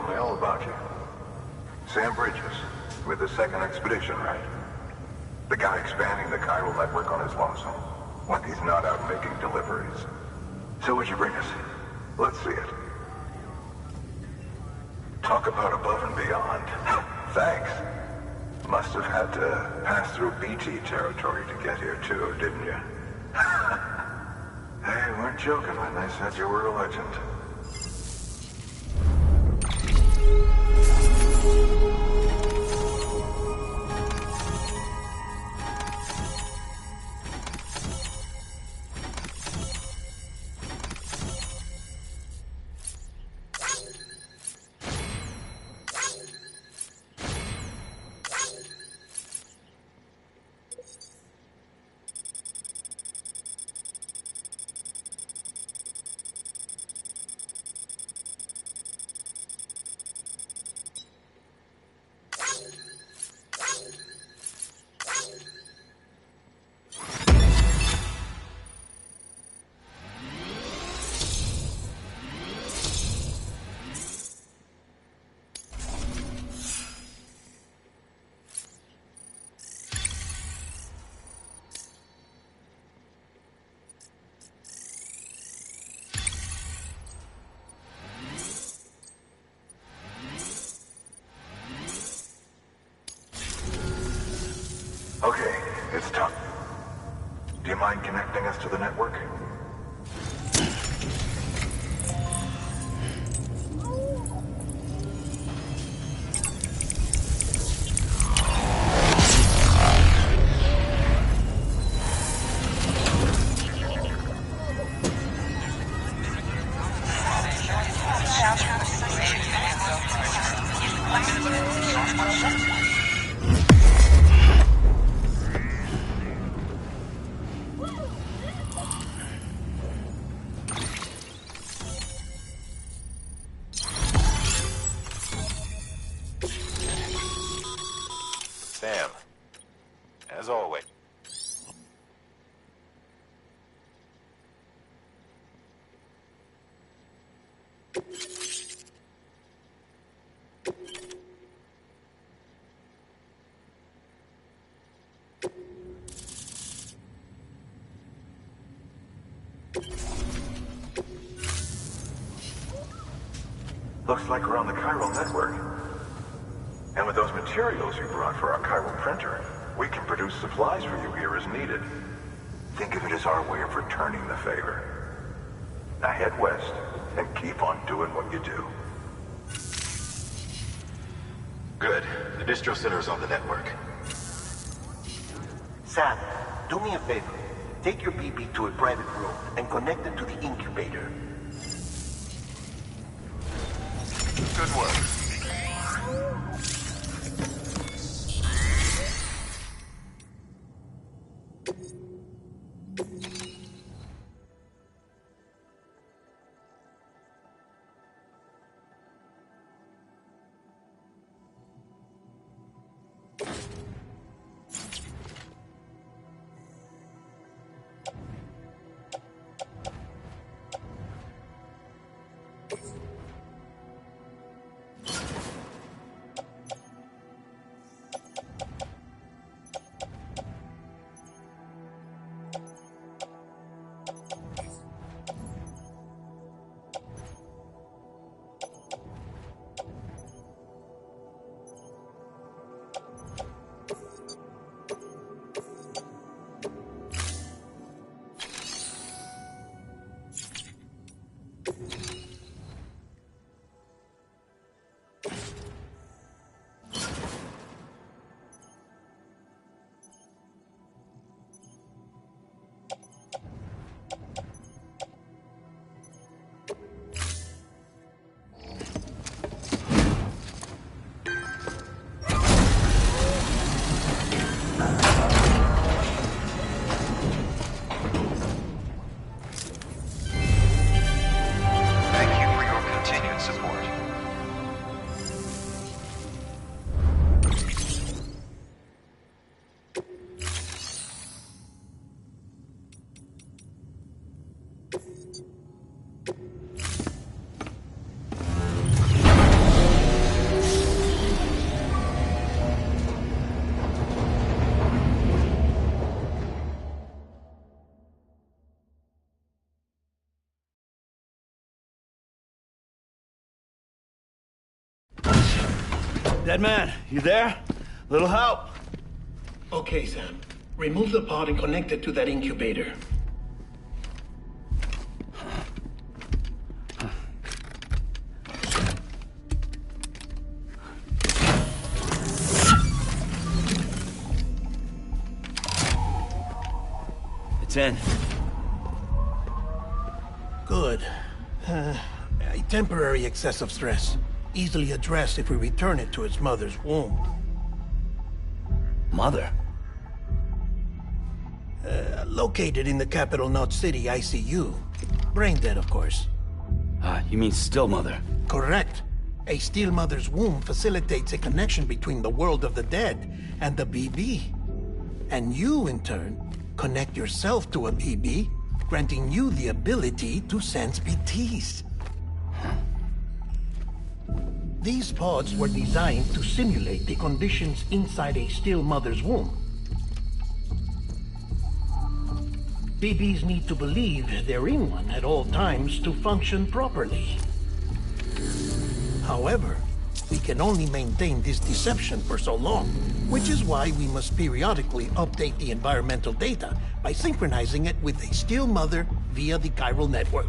told me all about you. Sam Bridges, with the second expedition, right? The guy expanding the chiral network on his lonesome, when he's not out making deliveries. So what'd you bring us? Let's see it. Talk about above and beyond. Thanks. Must have had to pass through BT territory to get here too, didn't you? They weren't joking when they said you were a legend. Okay, it's done. Do you mind connecting us to the network? Sam, as always. Looks like we're on the chiral network. And with those materials you brought for our chiral printer, we can produce supplies for you here as needed. Think of it as our way of returning the favor. Now head west and keep on doing what you do. Good. The distro center is on the network. Sam, do me a favor. Take your BB to a private room and connect it to the incubator. Good work. Dead man, you there? Little help? Okay, Sam. Remove the pod and connect it to that incubator. It's in. Good. A temporary excessive stress. Easily addressed if we return it to its mother's womb. Mother? Located in the capital Knot City ICU. Brain dead, of course. You mean still mother? Correct. A steel mother's womb facilitates a connection between the world of the dead and the BB. And you, in turn, connect yourself to a BB, granting you the ability to sense BTs. These pods were designed to simulate the conditions inside a still mother's womb. BBs need to believe they're in one at all times to function properly. However, we can only maintain this deception for so long, which is why we must periodically update the environmental data by synchronizing it with a still mother via the chiral network.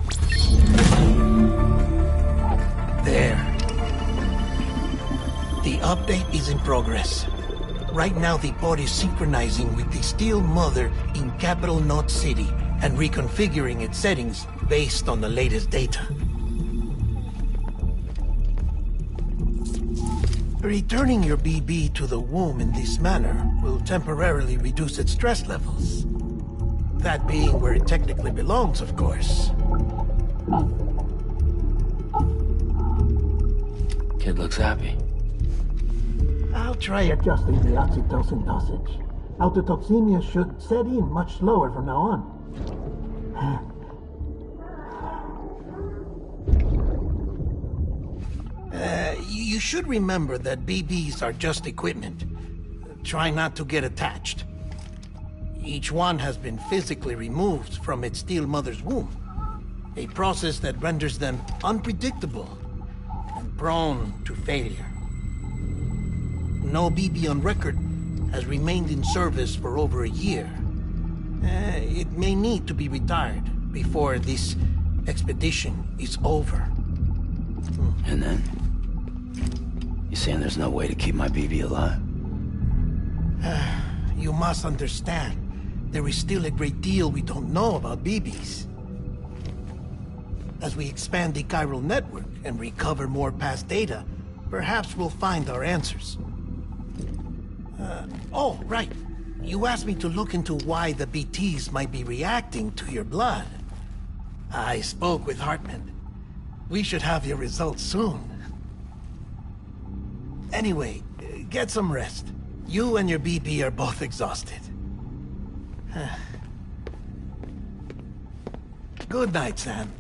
There. The update is in progress. Right now, the pod is synchronizing with the steel mother in capital Knot City and reconfiguring its settings based on the latest data. Returning your BB to the womb in this manner will temporarily reduce its stress levels. That being where it technically belongs, of course. Kid looks happy. I'll try adjusting the oxytocin dosage. Autotoxemia should set in much slower from now on. You should remember that BBs are just equipment. Try not to get attached. Each one has been physically removed from its steel mother's womb. A process that renders them unpredictable and prone to failure. No BB on record has remained in service for over a year. It may need to be retired before this expedition is over. And then? You saying there's no way to keep my BB alive? You must understand, there is still a great deal we don't know about BBs. As we expand the chiral network and recover more past data, perhaps we'll find our answers. Oh, right. You asked me to look into why the BTs might be reacting to your blood. I spoke with Hartman. We should have your results soon. Anyway, get some rest. You and your BB are both exhausted. Good night, Sam.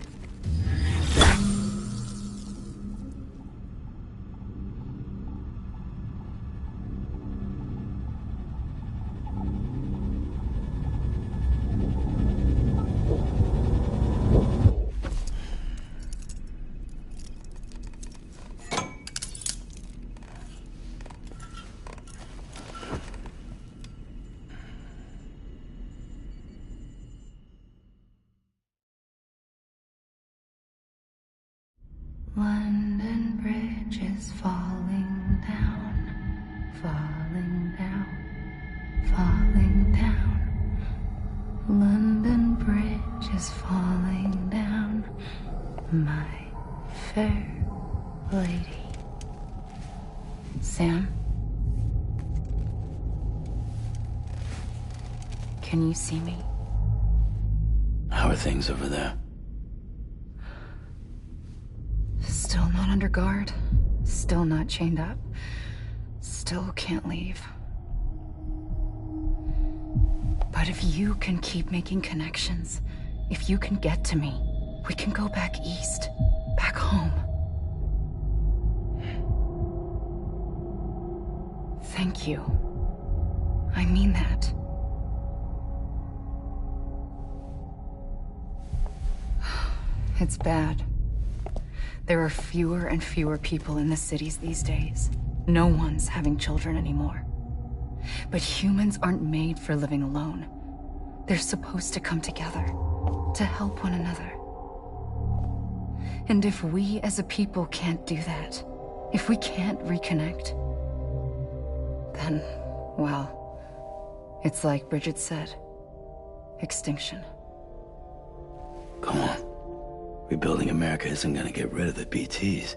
London Bridge is falling down, falling down, falling down. London Bridge is falling down, my fair lady. Sam? Can you see me? How are things over there? Still not under guard. Still not chained up. Still can't leave. But if you can keep making connections, if you can get to me, we can go back east, back home. Thank you. I mean that. It's bad. There are fewer and fewer people in the cities these days. No one's having children anymore. But humans aren't made for living alone. They're supposed to come together, to help one another. And if we as a people can't do that, if we can't reconnect, then, well, it's like Bridget said, extinction. Come on. Rebuilding America isn't gonna get rid of the BTs.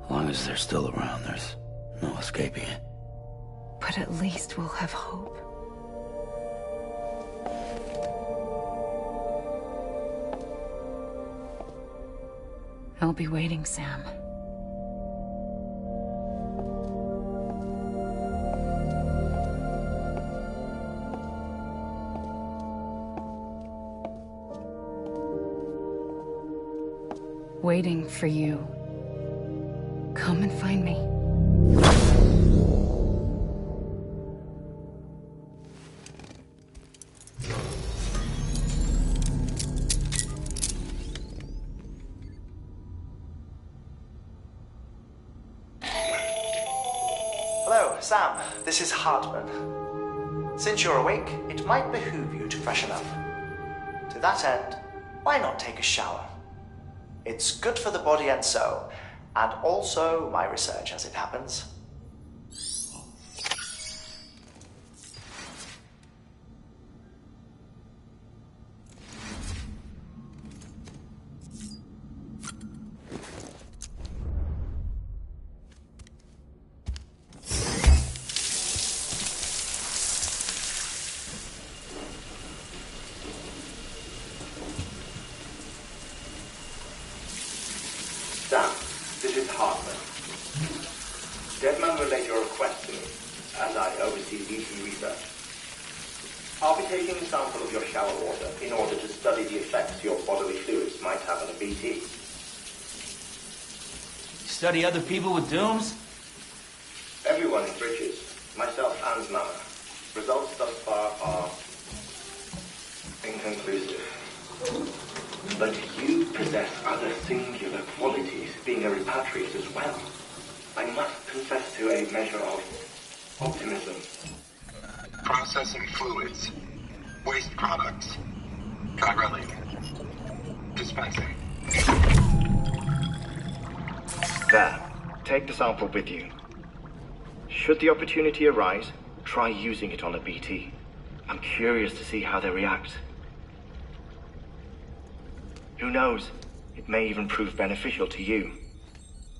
As long as they're still around, there's no escaping it. But at least we'll have hope. I'll be waiting, Sam. Waiting for you. Come and find me. Hello, Sam. This is Hartman. Since you're awake, it might behoove you to freshen up. To that end, why not take a shower? It's good for the body and soul, and also my research as it happens. Sam, this is Hartman. Deadman relayed your request to me, as I oversee BT research. I'll be taking a sample of your shower water in order to study the effects your bodily fluids might have on a BT. Study other people with dooms? Everyone in Bridges, myself and Mama. Results thus far are inconclusive. But you possess other singular qualities, being a repatriate as well. I must confess to a measure of optimism. Processing fluids. Waste products. Chirally. Dispensing. There. Take the sample with you. Should the opportunity arise, try using it on a BT. I'm curious to see how they react. Who knows? It may even prove beneficial to you.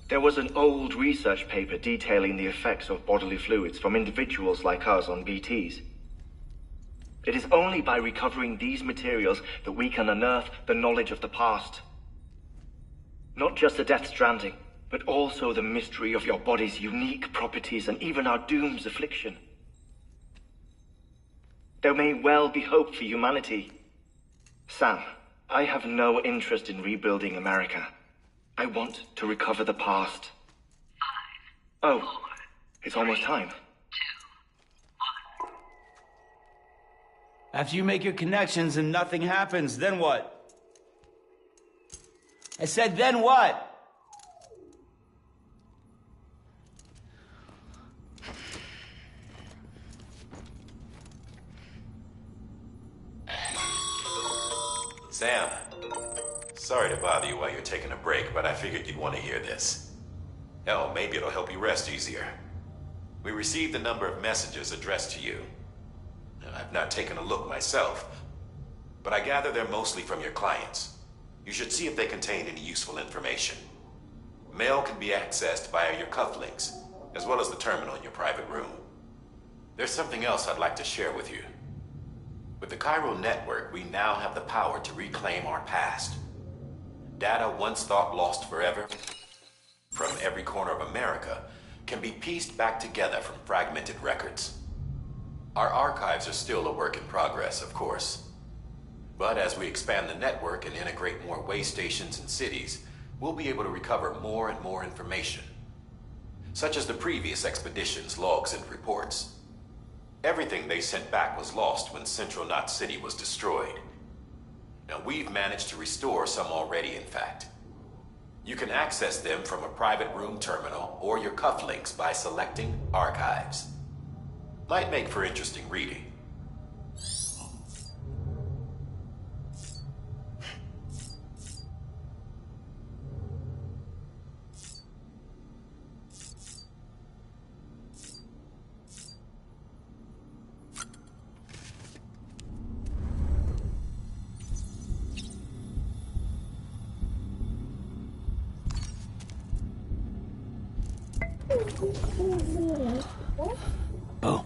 There was an old research paper detailing the effects of bodily fluids from individuals like us on BTs. It is only by recovering these materials that we can unearth the knowledge of the past. Not just the Death Stranding, but also the mystery of your body's unique properties and even our doom's affliction. There may well be hope for humanity. Sam, I have no interest in rebuilding America. I want to recover the past. 5, 4, it's almost time. 2, 1. After you make your connections and nothing happens, then what? I said, then what? Sam, sorry to bother you while you're taking a break, but I figured you'd want to hear this. Hell, maybe it'll help you rest easier. We received a number of messages addressed to you. I've not taken a look myself, but I gather they're mostly from your clients. You should see if they contain any useful information. Mail can be accessed via your cufflinks, as well as the terminal in your private room. There's something else I'd like to share with you. With the Chiral network, we now have the power to reclaim our past. Data once thought lost forever from every corner of America can be pieced back together from fragmented records. Our archives are still a work in progress, of course. But as we expand the network and integrate more way stations and cities, we'll be able to recover more and more information, such as the previous expedition's logs and reports. Everything they sent back was lost when Central Knot City was destroyed. Now, we've managed to restore some already, in fact. You can access them from a private room terminal or your cufflinks by selecting Archives. Might make for interesting reading. Oh.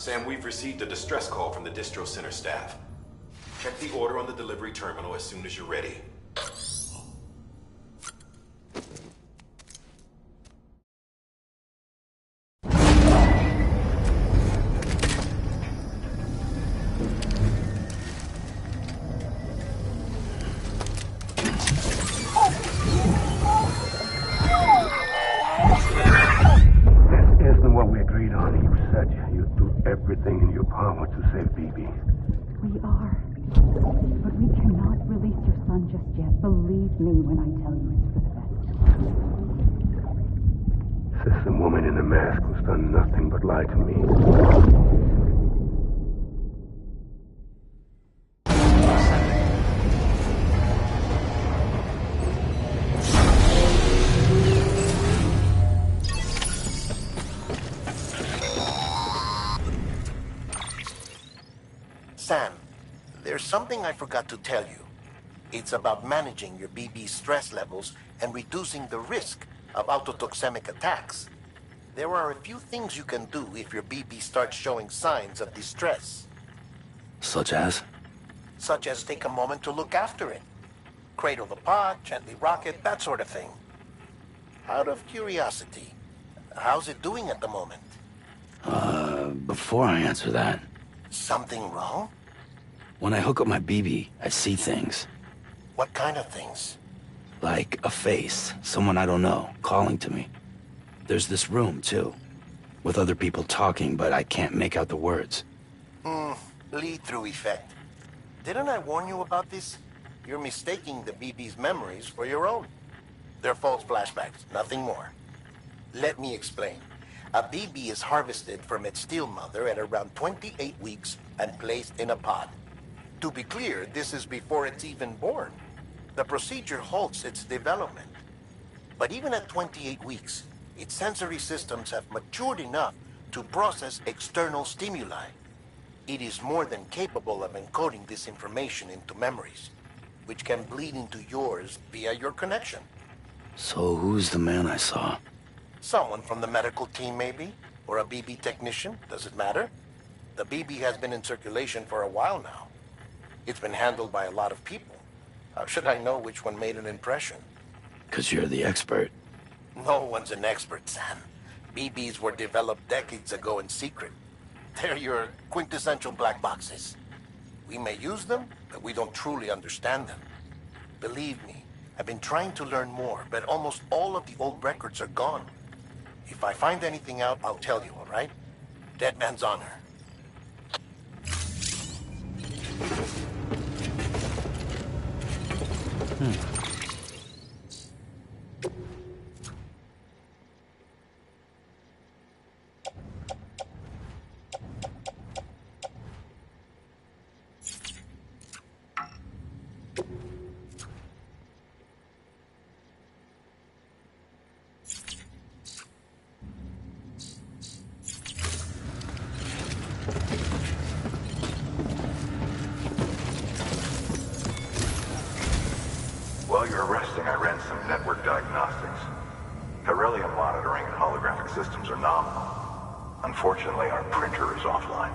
Sam, we've received a distress call from the distro center staff. Check the order on the delivery terminal as soon as you're ready. Everything in your power to save BB. We are. But we cannot release your son just yet. Believe me when I tell you it's for the best. System woman in the mask who's done nothing but lie to me. Sam, there's something I forgot to tell you. It's about managing your BB stress levels and reducing the risk of autotoxemic attacks. There are a few things you can do if your BB starts showing signs of distress. Such as? Such as take a moment to look after it. Cradle the pod, gently rock it, that sort of thing. Out of curiosity, how's it doing at the moment? Before I answer that, Something wrong? when I hook up my BB, I see things. What kind of things? Like a face, someone I don't know, calling to me. There's this room, too, with other people talking, but I can't make out the words. Lead-through effect. Didn't I warn you about this? You're mistaking the BB's memories for your own. They're false flashbacks, nothing more. Let me explain. A BB is harvested from its steel mother at around 28 weeks and placed in a pod. To be clear, this is before it's even born. The procedure halts its development. But even at 28 weeks, its sensory systems have matured enough to process external stimuli. It is more than capable of encoding this information into memories, which can bleed into yours via your connection. So who's the man I saw? Someone from the medical team, maybe? Or a BB technician? Does it matter? The BB has been in circulation for a while now. It's been handled by a lot of people. How should I know which one made an impression? 'Cause you're the expert. No one's an expert, Sam. BBs were developed decades ago in secret. They're your quintessential black boxes. We may use them, but we don't truly understand them. Believe me, I've been trying to learn more, but almost all of the old records are gone. If I find anything out, I'll tell you, all right? Dead man's honor. While you're resting, I ran some network diagnostics. Beryllium monitoring and holographic systems are nominal. Unfortunately, our printer is offline.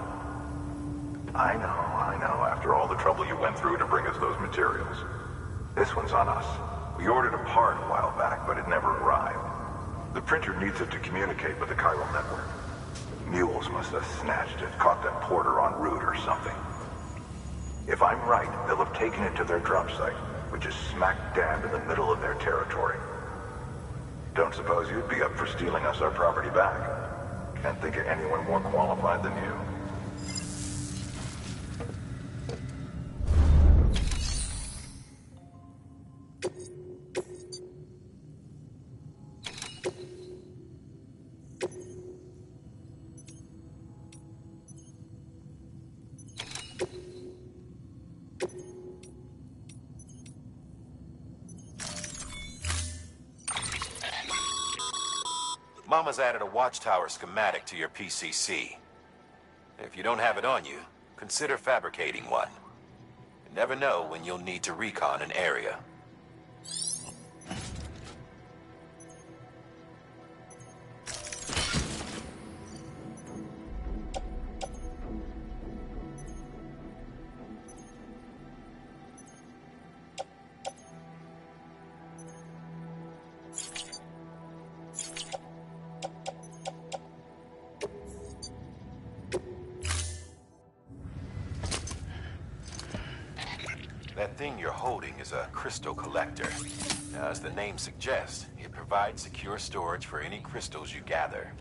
I know. After all the trouble you went through to bring us those materials. This one's on us. We ordered a part a while back, but it never arrived. The printer needs it to communicate with the chiral network. Mules must have snatched it, caught that porter en route or something. If I'm right, they'll have taken it to their drop site, which is smack dab in the middle of their territory. Don't suppose you'd be up for stealing us our property back? Can't think of anyone more qualified than you. Mama's added a watchtower schematic to your PCC. If you don't have it on you, consider fabricating one. You never know when you'll need to recon an area. That thing you're holding is a crystal collector. Now, as the name suggests, it provides secure storage for any crystals you gather.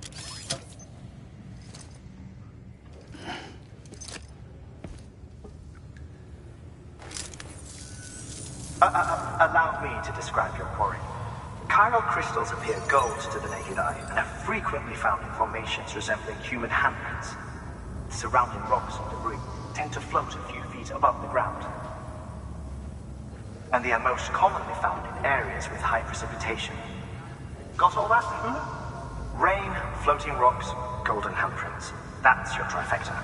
Allow me to describe your quarry. Chiral crystals appear gold to the naked eye and are frequently found in formations resembling human handprints. Surrounding rocks and debris tend to float a few feet above the ground. And they are most commonly found in areas with high precipitation. Got all that? Rain, floating rocks, golden handprints. That's your trifecta.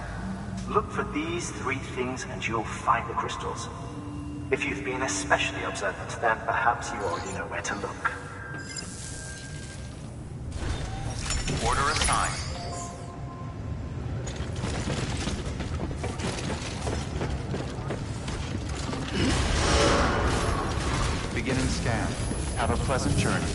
Look for these three things and you'll find the crystals. If you've been especially observant, then perhaps you already know where to look. Order assigned. Beginning scan. Have a pleasant journey.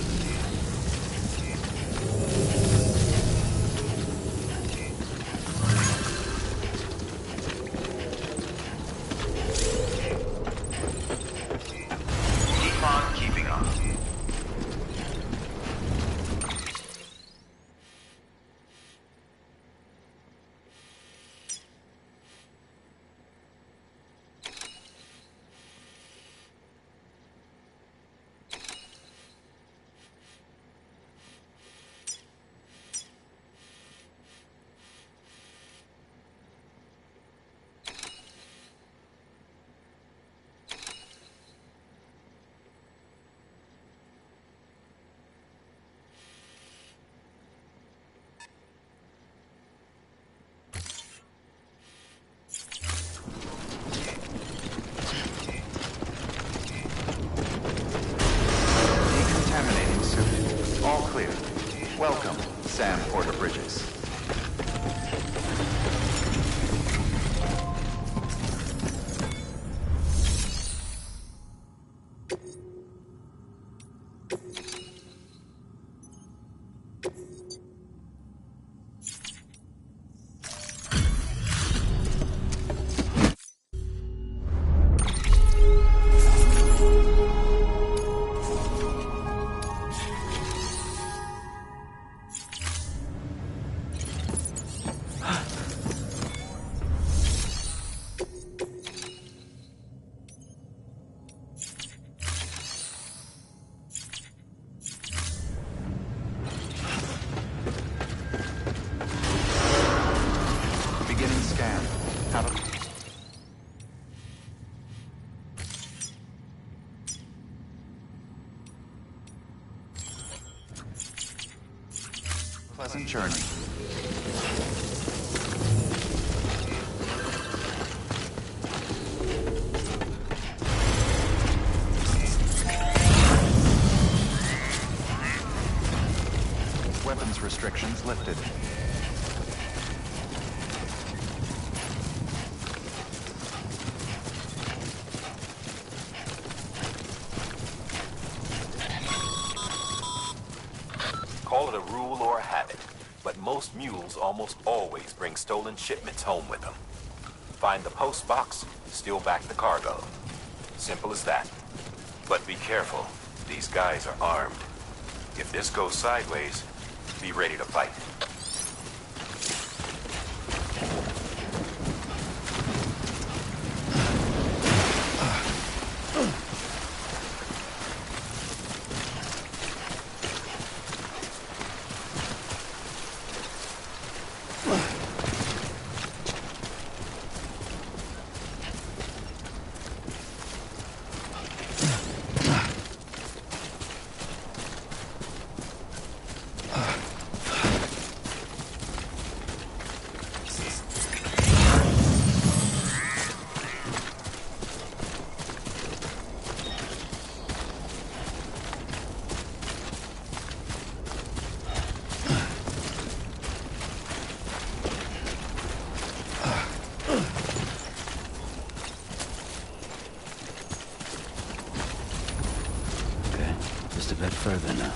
Keep on keeping on. Welcome, Sam Porter-Bridges. Pleasant journey. Weapons restrictions lifted. Call it a rule or a habit, but most mules almost always bring stolen shipments home with them. Find the post box, steal back the cargo. Simple as that. But be careful. These guys are armed. If this goes sideways, be ready to fight. Just a bit further now.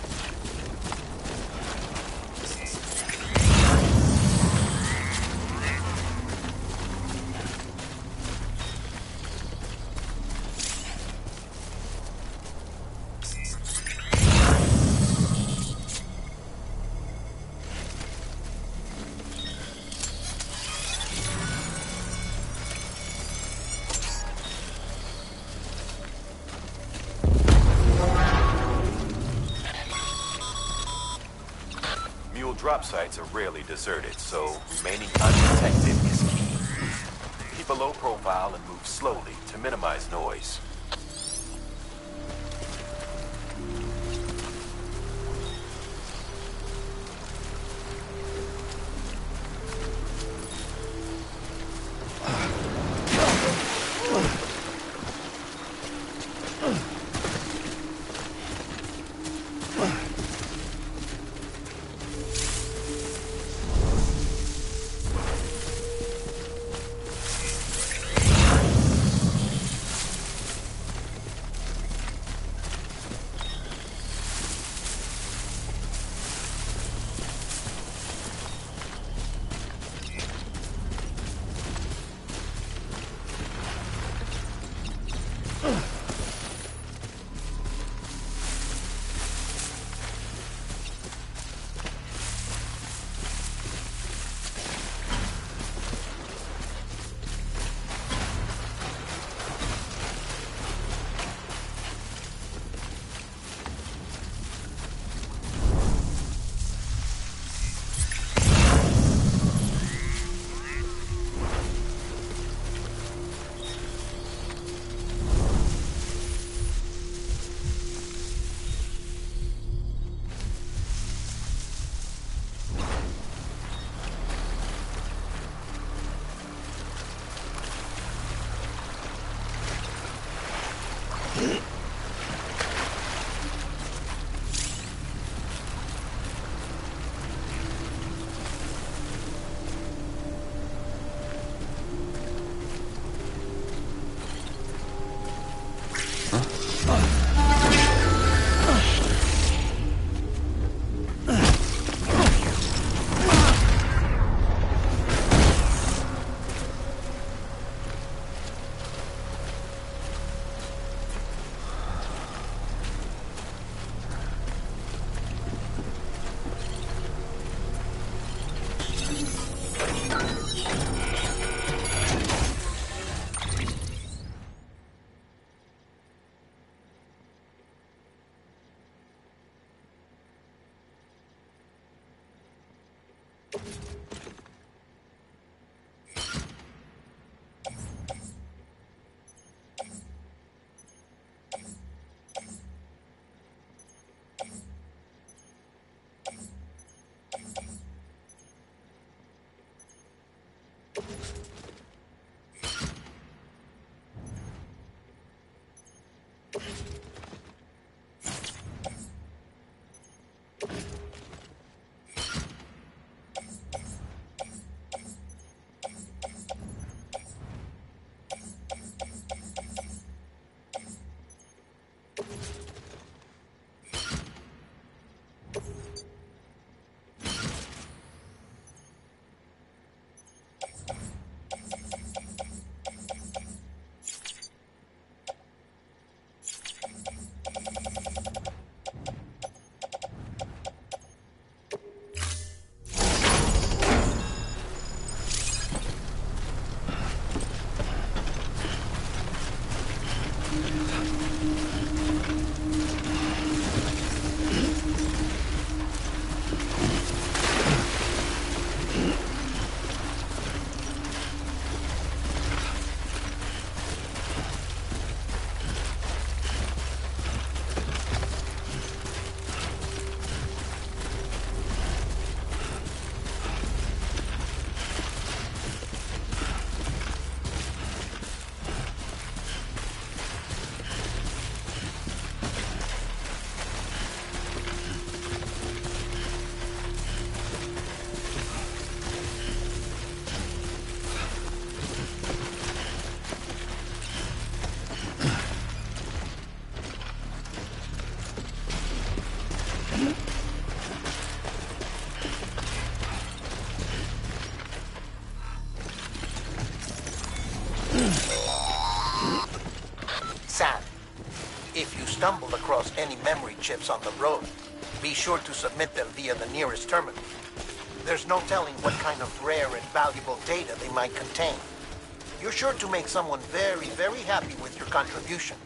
drop sites are rarely deserted, so remaining undetected is key. Keep a low profile and move slowly to minimize noise. Sam, if you stumble across any memory chips on the road, be sure to submit them via the nearest terminal. There's no telling what kind of rare and valuable data they might contain. You're sure to make someone very, very happy with your contribution.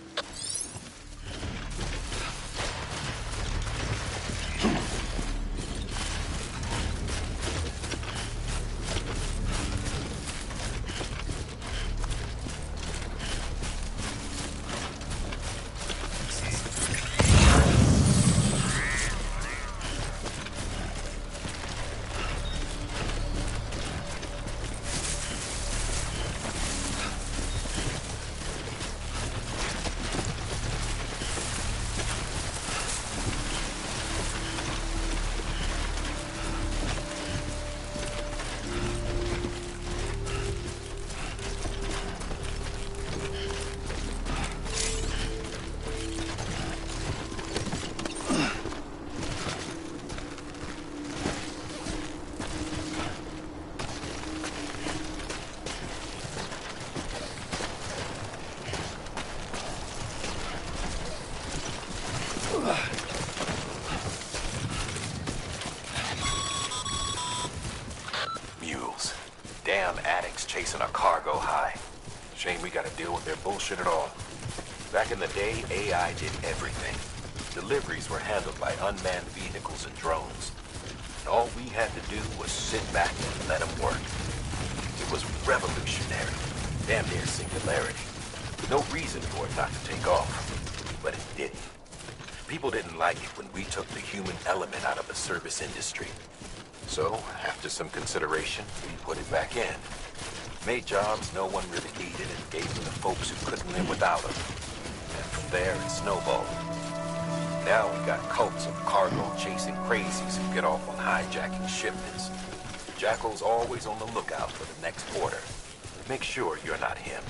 fanatics chasing a cargo high. Shame we gotta deal with their bullshit at all. Back in the day, AI did everything. Deliveries were handled by unmanned vehicles and drones. And all we had to do was sit back and let them work. It was revolutionary, damn near singularity. No reason for it not to take off, but it didn't. People didn't like it when we took the human element out of the service industry. So, after some consideration, we put it back in. Made jobs no one really needed and gave them to folks who couldn't live without them. And from there, it snowballed. Now we got cults of cargo-chasing crazies who get off on hijacking shipments. Jackal's always on the lookout for the next order. Make sure you're not him.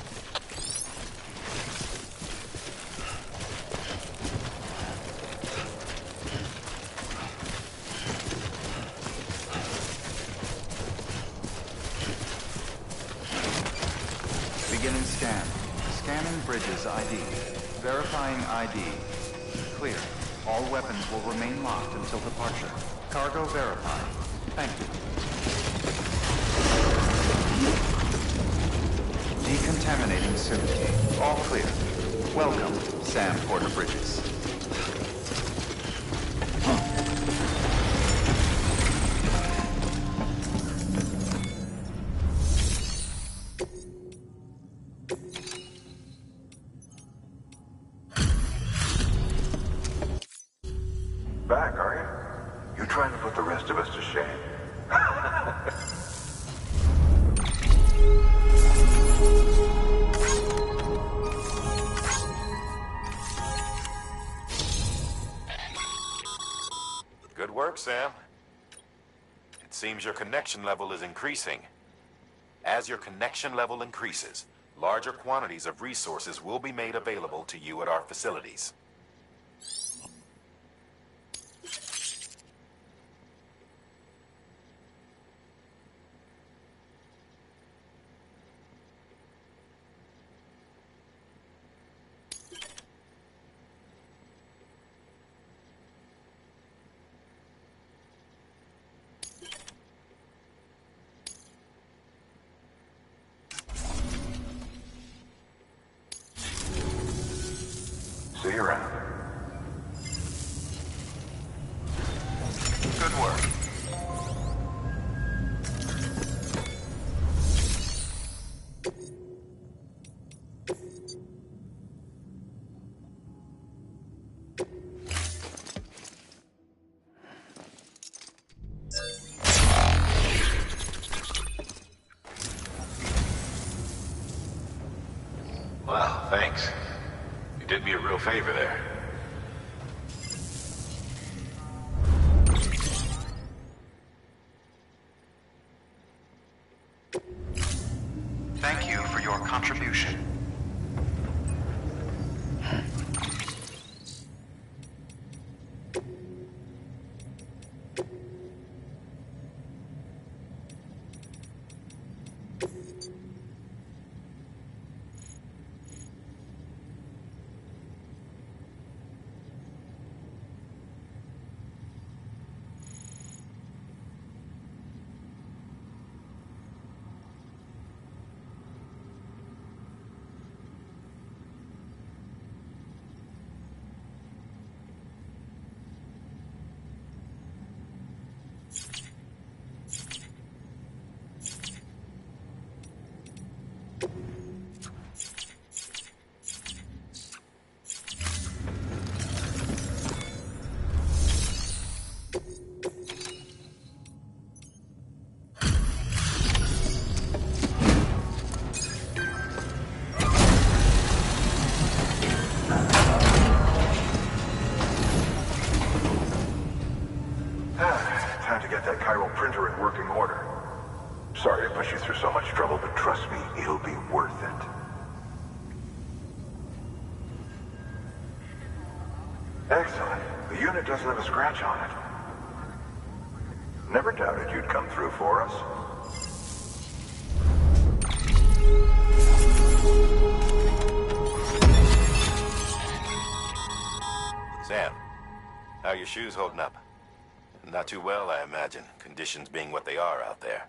Beginning scan. Scanning bridges ID. Verifying ID. Clear. All weapons will remain locked until departure. Cargo verified. Thank you. Decontaminating soon. All clear. Welcome, Sam Porter Bridges. Back, are you? You're trying to put the rest of us to shame. Good work, Sam. It seems your connection level is increasing. As your connection level increases, larger quantities of resources will be made available to you at our facilities. See you around. Good work. Wow, thanks. You did me a real favor there. Thank you for your contribution. Time to get that chiral printer in working order. Sorry to push you through so much trouble, but trust me, it'll be worth it. Excellent. The unit doesn't have a scratch on it. Never doubted you'd come through for us. Sam, how are your shoes holding up? Not too well, I imagine, conditions being what they are out there.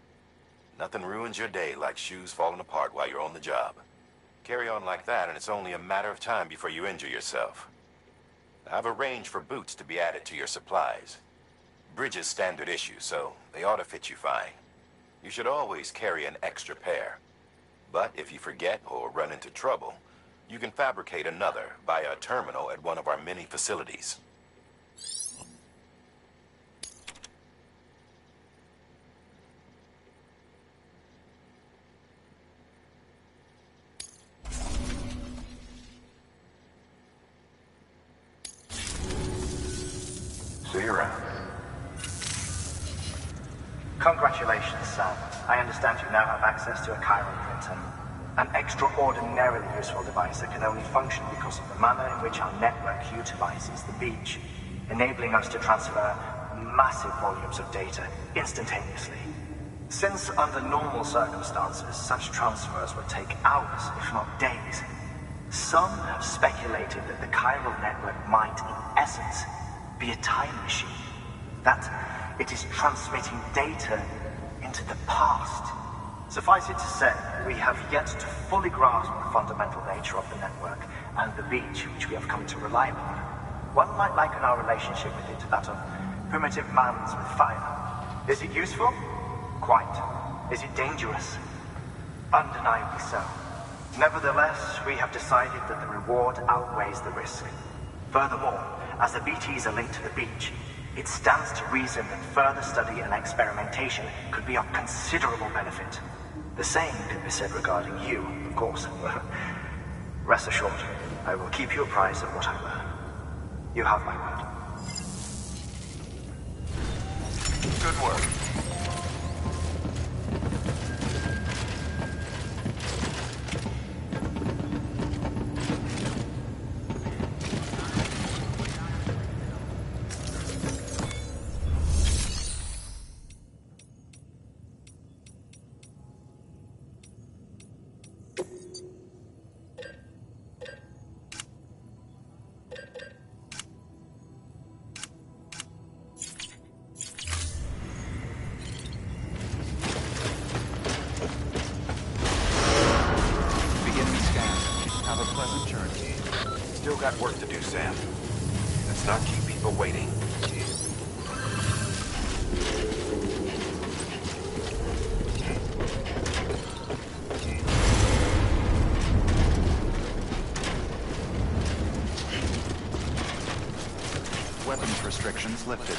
Nothing ruins your day like shoes falling apart while you're on the job. Carry on like that and it's only a matter of time before you injure yourself. I've arranged for boots to be added to your supplies. Bridges standard issue, so they ought to fit you fine. You should always carry an extra pair. But if you forget or run into trouble, you can fabricate another via a terminal at one of our many facilities. See you around. Congratulations, Sam. I understand you now have access to a chiral printer. An extraordinarily useful device that can only function because of the manner in which our network utilizes the beach, enabling us to transfer massive volumes of data instantaneously. Since under normal circumstances, such transfers would take hours, if not days, some have speculated that the chiral network might, in essence, be a time machine. That it is transmitting data into the past. Suffice it to say, we have yet to fully grasp the fundamental nature of the network and the beach which we have come to rely upon. One might liken our relationship with it to that of primitive man's with fire. Is it useful? Quite. Is it dangerous? Undeniably so. Nevertheless, we have decided that the reward outweighs the risk. Furthermore, as the BTs are linked to the beach, it stands to reason that further study and experimentation could be of considerable benefit. The same can be said regarding you, of course. Rest assured, I will keep you apprised of what I learn. You have my word. Good work. Still got work to do, Sam. Let's not keep people waiting. Weapons restrictions lifted.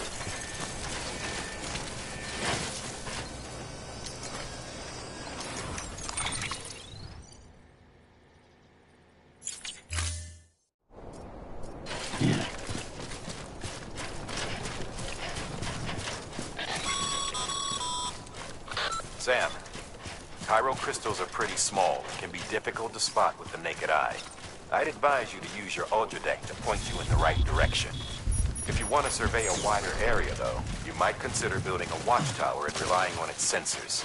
Sam, chiral crystals are pretty small and can be difficult to spot with the naked eye. I'd advise you to use your ultra deck to point you in the right direction. If you want to survey a wider area, though, you might consider building a watchtower and relying on its sensors.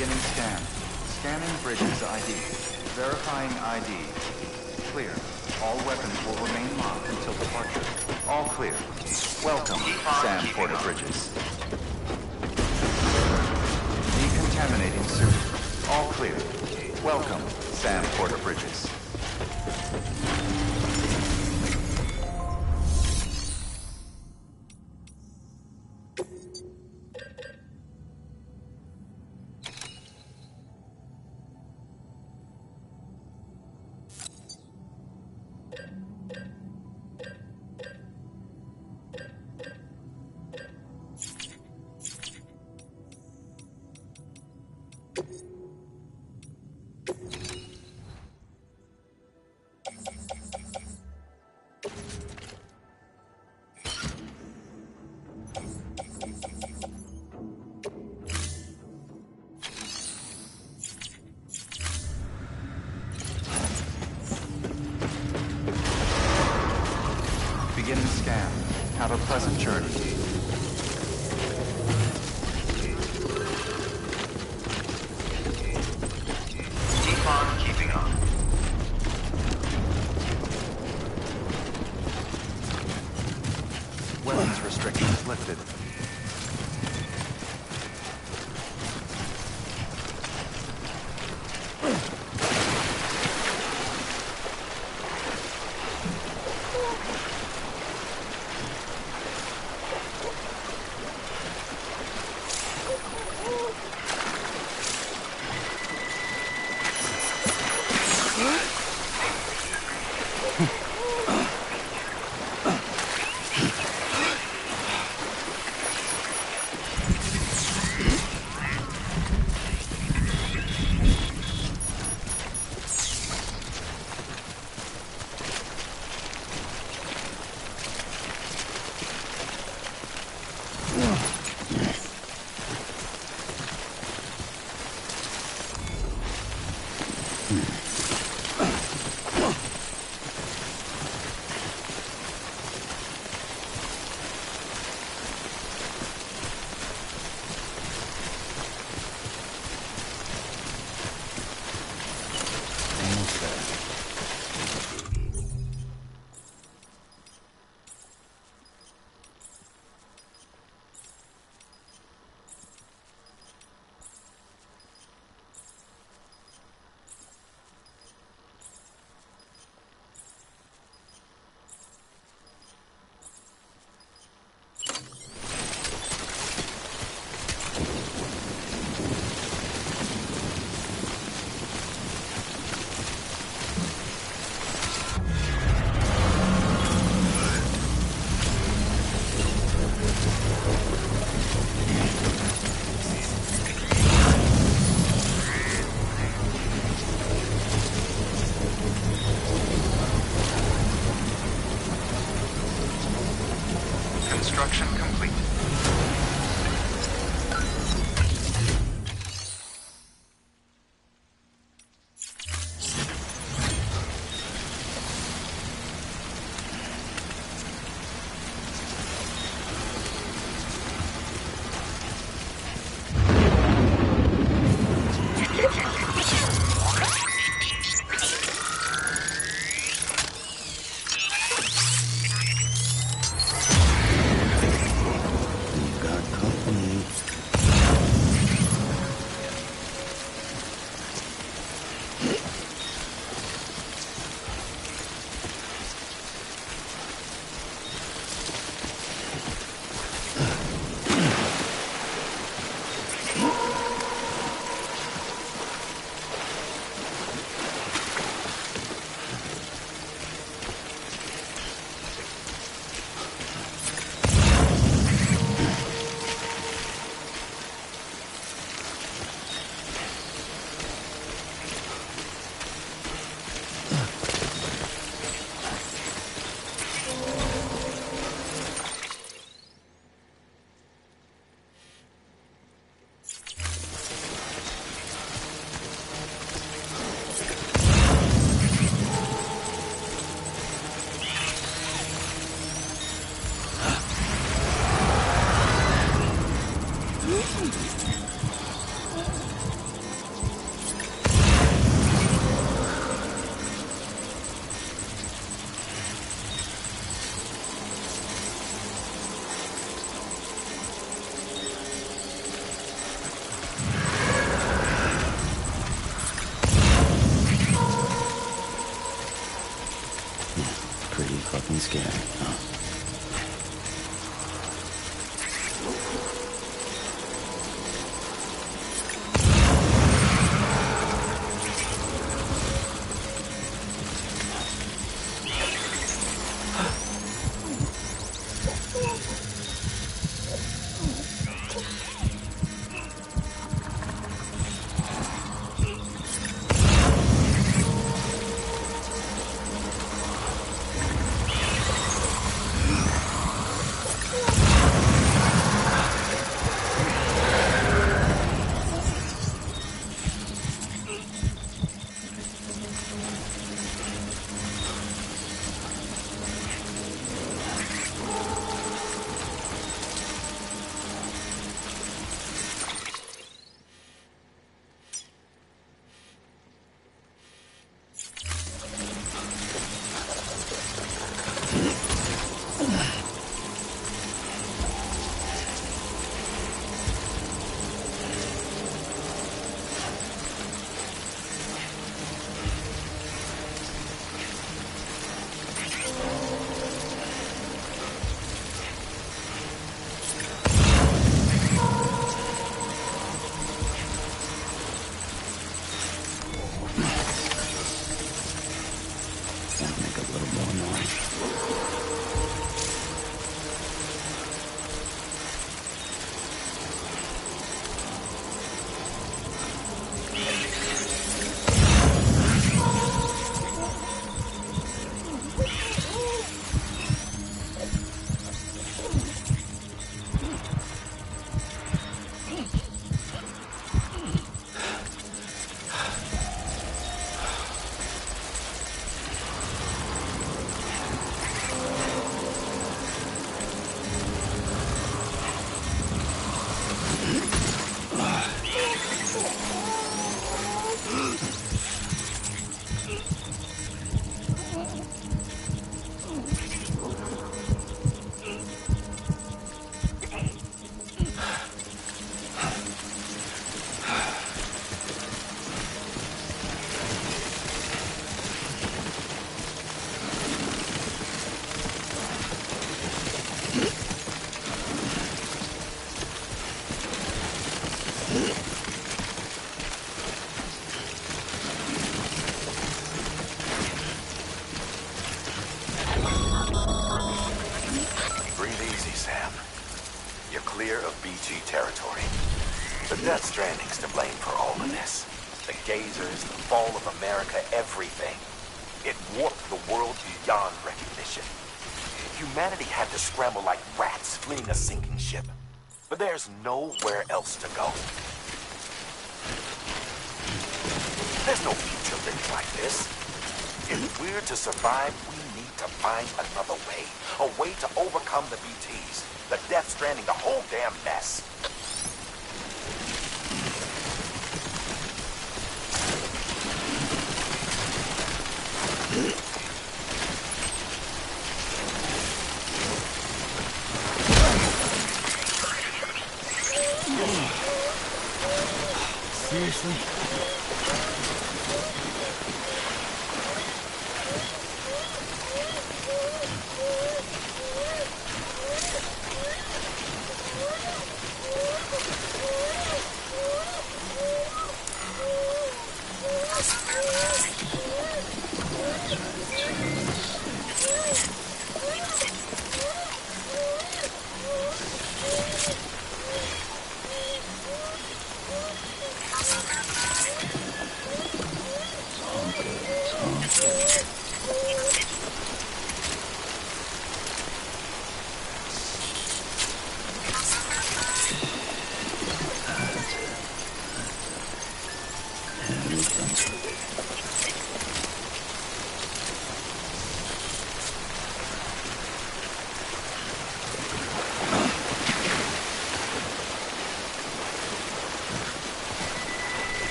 Beginning scan. Scanning bridges ID. Verifying ID. Clear. All weapons will remain locked until departure. All clear. Welcome, Sam Porter Bridges. Decontaminating suit. All clear. Welcome, Sam Porter Bridges. pleasant journey. Keep on keeping on. Weapons restrictions lifted. The Death Stranding's to blame for all of this. The gazers, the fall of America, everything. It warped the world beyond recognition. Humanity had to scramble like rats fleeing a sinking ship. But there's nowhere else to go. There's no future living like this. If we're to survive, we need to find another way. A way to overcome the BTs, the Death Stranding, the whole damn mess. Seriously?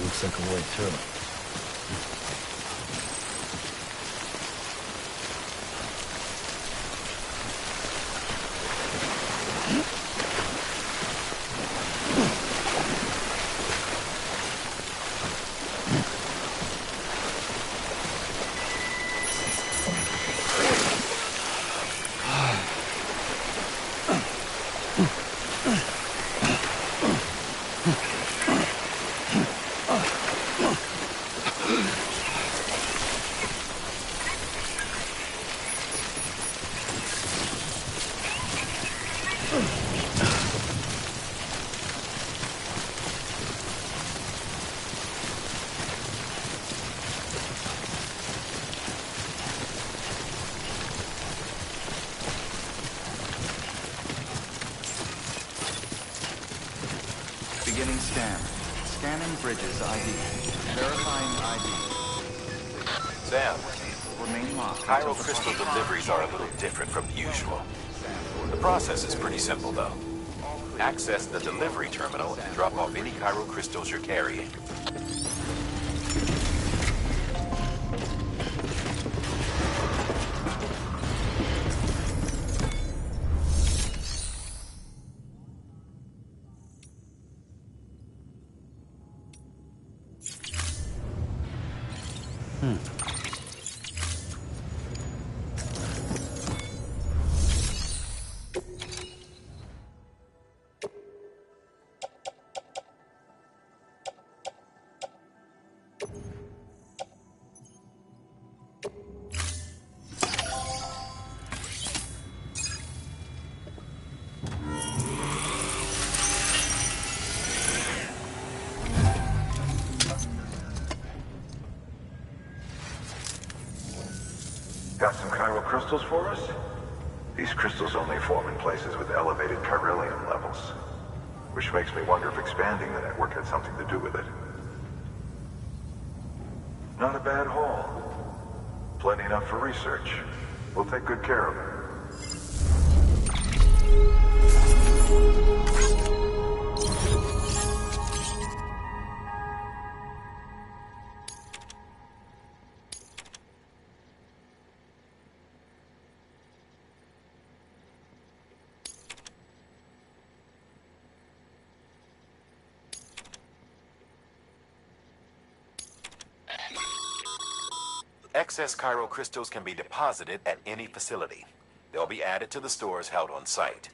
Looks like a way through. Beginning scan. Scanning Bridges ID. Verifying ID. Sam, Remain locked. Chiral crystal deliveries are a little different from usual. The process is pretty simple, though. Access the delivery terminal and drop off any chiral crystals you're carrying. Got some chiral crystals for us? These crystals only form in places with elevated chiralium levels. Which makes me wonder if expanding the network had something to do with it. Not a bad haul. Plenty enough for research. We'll take good care of it. Excess chiral crystals can be deposited at any facility. They'll be added to the stores held on site.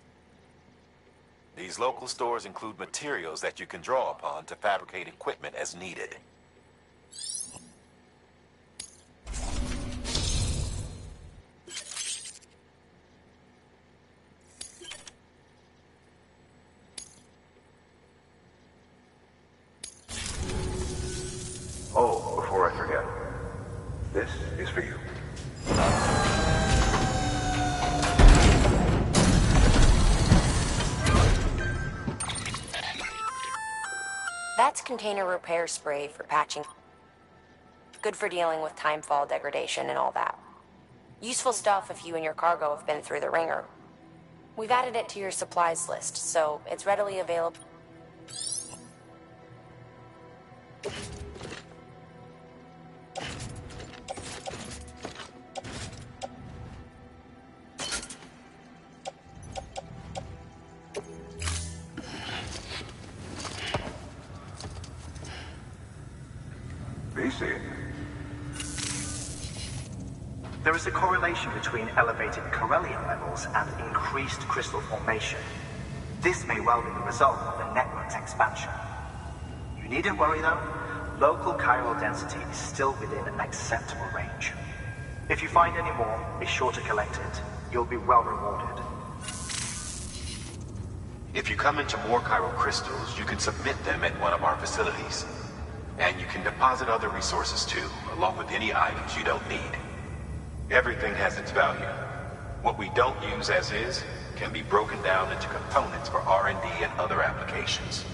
These local stores include materials that you can draw upon to fabricate equipment as needed. Oh, before I forget, this is for you. That's container repair spray for patching. Good for dealing with timefall degradation and all that. Useful stuff if you and your cargo have been through the ringer. We've added it to your supplies list, so it's readily available. There is a correlation between elevated Corellium levels and increased crystal formation. This may well be the result of the network's expansion. You needn't worry though. Local chiral density is still within an acceptable range. If you find any more, be sure to collect it. You'll be well rewarded. If you come into more chiral crystals, you can submit them at one of our facilities. And you can deposit other resources too, along with any items you don't need. Everything has its value. What we don't use as is can be broken down into components for R&D and other applications.